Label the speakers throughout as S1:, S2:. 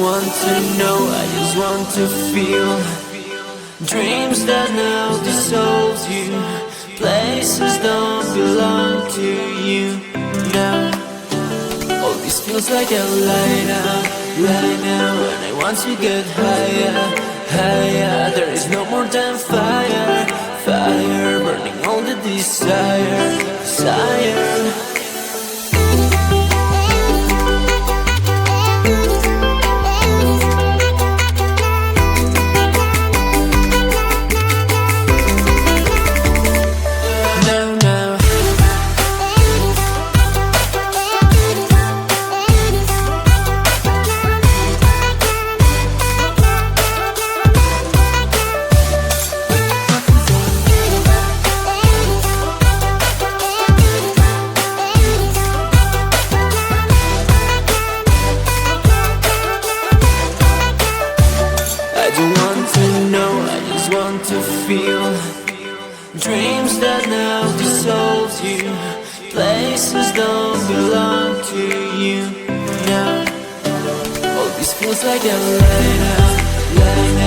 S1: want to know, I just want to feel. Dreams that now dissolve you. Places don't belong to you now. All this feels like a lie now, and I want to get higher, higher. There is no more than fire, fire, burning all the desire, desire. Dreams that now dissolve you. Places don't belong to you now. All this feels like a lie now, and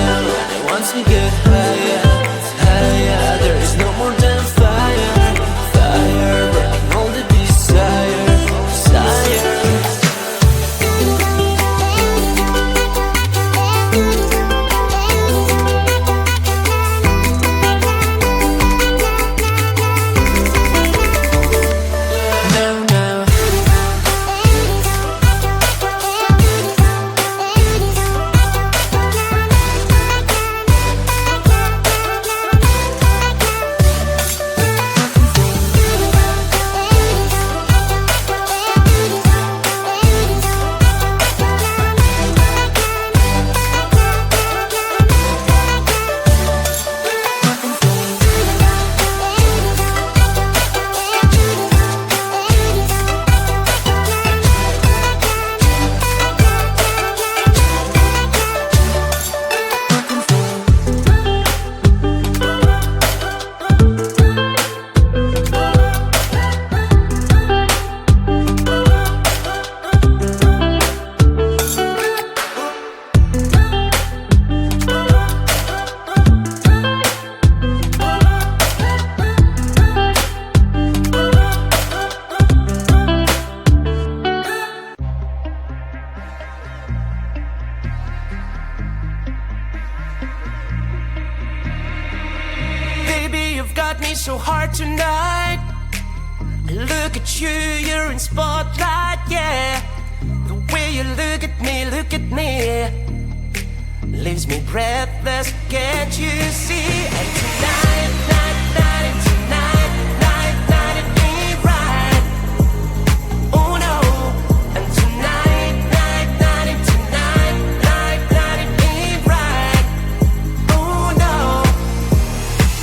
S1: I want to get higher, higher. There is no more than fire, fire, burning all the desire, desire. So hard tonight. Look at you, you're in spotlight, yeah. The way you look at me, leaves me breathless, can't you see? And tonight, it ain't right. Oh no. And tonight, it ain't right. Oh no.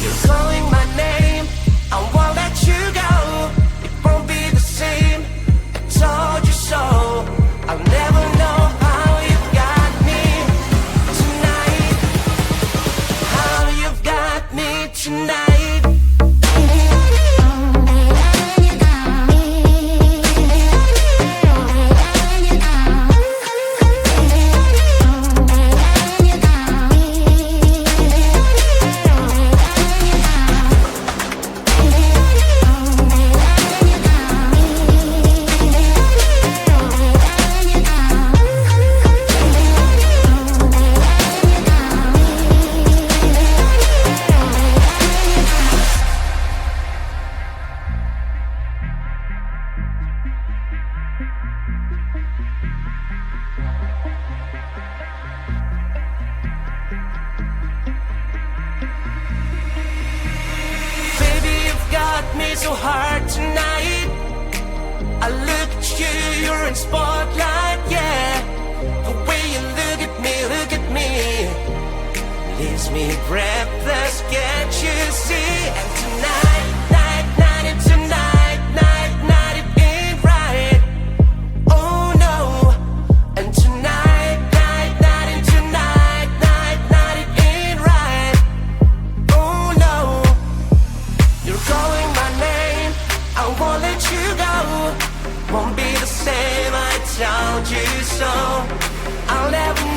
S1: You're calling my name, I won't let you go. It won't be the same, I told you so. I'll never know how you've got me tonight. How you've got me tonight. So hard tonight. I look at you, you're in spotlight, yeah. The way you look at me, leaves me breathless, can't you see? And tonight, it ain't right. Oh no. And tonight, it ain't right. Oh no. You're calling my name, I won't let you go. Won't be the same, I told you so. I'll never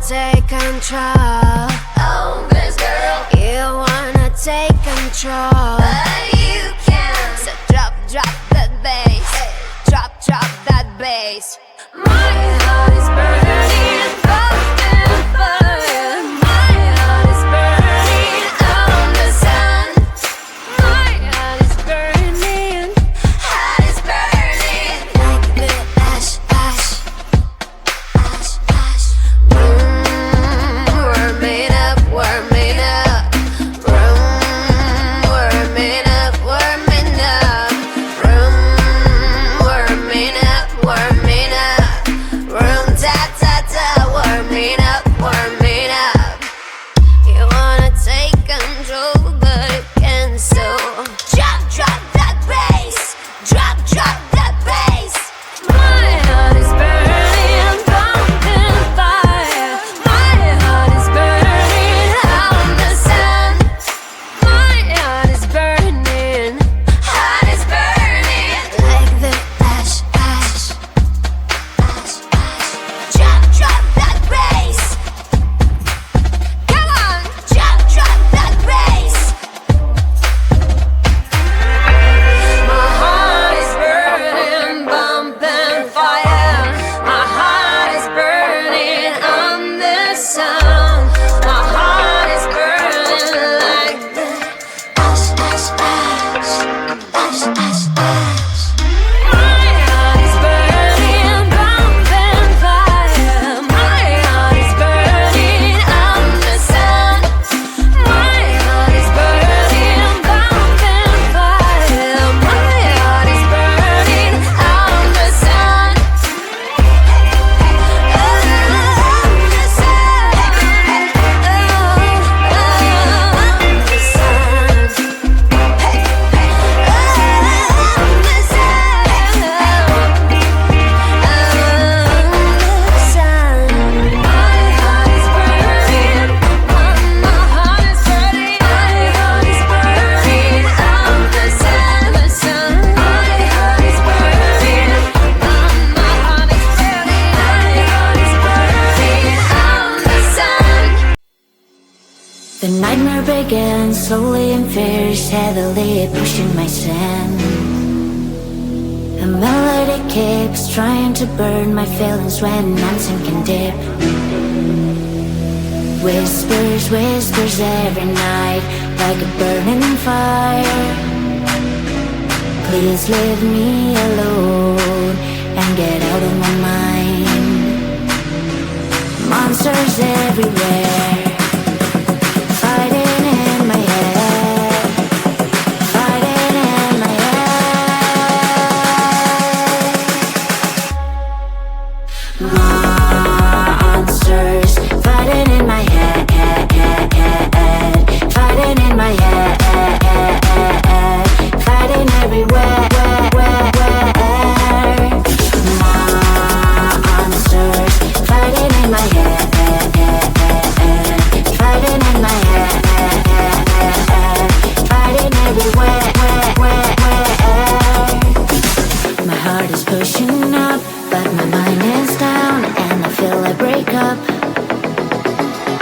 S2: take control.
S3: Oh, this girl.
S2: You wanna take control,
S3: But you can't.
S2: so drop that bass. Drop that bass.
S3: My heart is burning, open fire. My heart is burning on the sun. My heart is burning, heart is burning.
S2: Like the ash, ash, ash, ash.
S3: Warming up, warming up. Warming up, warming up. Warming up, warming up. Room ta ta ta, warming up, warming up.
S2: You wanna take control, but you can't. So
S3: Drop that bass. Drop that bass. My heart is burning, pumping fire. My heart is burning on the sun. My heart is burning, heart is burning.
S2: like the ash, ash, ash, ash.
S3: Drop that bass. Come on, drop that bass. My heart is burning, bumping fire. My heart is burning on the sun. My heart is burning like the
S2: Ash, ash, ash, ash, ash, ash.
S3: My heart is burning, bumping fire. My heart is burning on the sun. My heart is burning, bumping fire. My heart is burning on the sun.
S4: The nightmare began slowly and fierce, heavily pushing my sin. The melody keeps trying to burn my feelings when I'm sinking deep. Whispers, whispers every night, like a burning fire. Please leave me alone and get out of my mind. Monsters everywhere, fighting in my head, fighting in my head. Monsters fighting in my head, fighting in my head, fighting everywhere. Monsters fighting in my head, fighting in my head, fighting everywhere. My heart is pushing up, but my mind is down, and I feel I break up.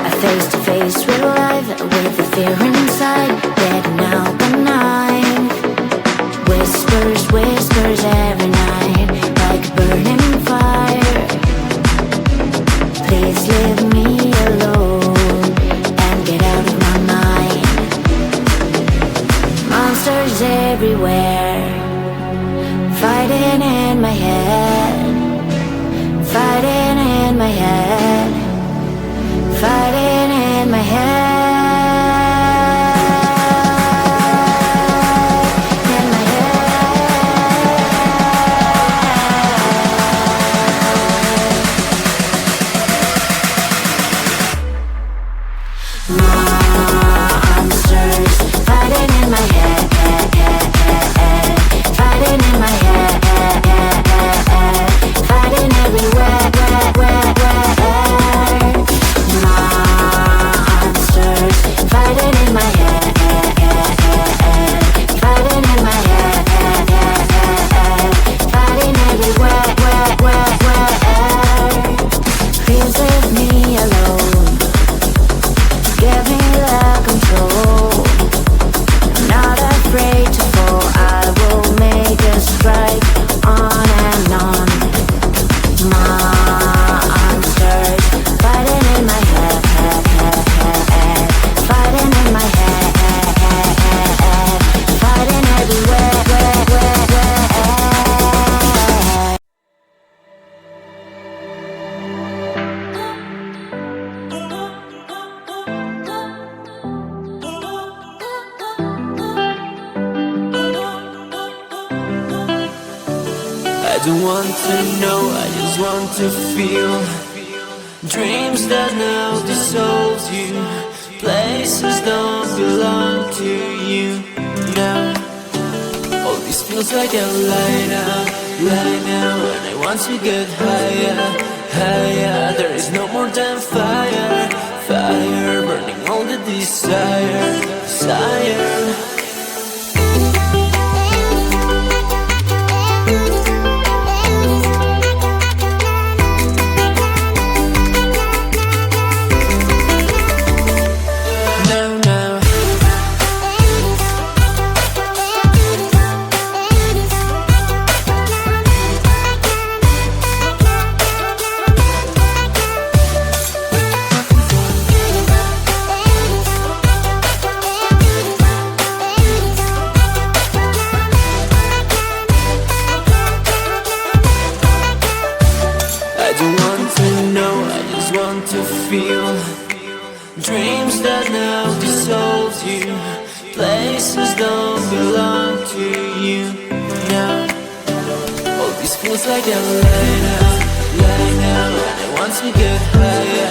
S4: I face to face with life, with the fear inside, getting out the night. Whispers, whispers every night, like a burning fire. Please leave me alone and get out of my mind. Monsters everywhere, fighting in my head, fighting in my head, fighting in my head. In my head.
S1: don't want to know, I just want to feel. Dreams that now dissolves you. Places don't belong to you now. All this feels like a lie now, and I want to get higher, higher. There is no more than fire, fire, burning all the desire, desire. I don't want to know, I just want to feel. Dreams that now dissolves you. Places don't belong to you now. All this feels like a lie now, and I want to get higher,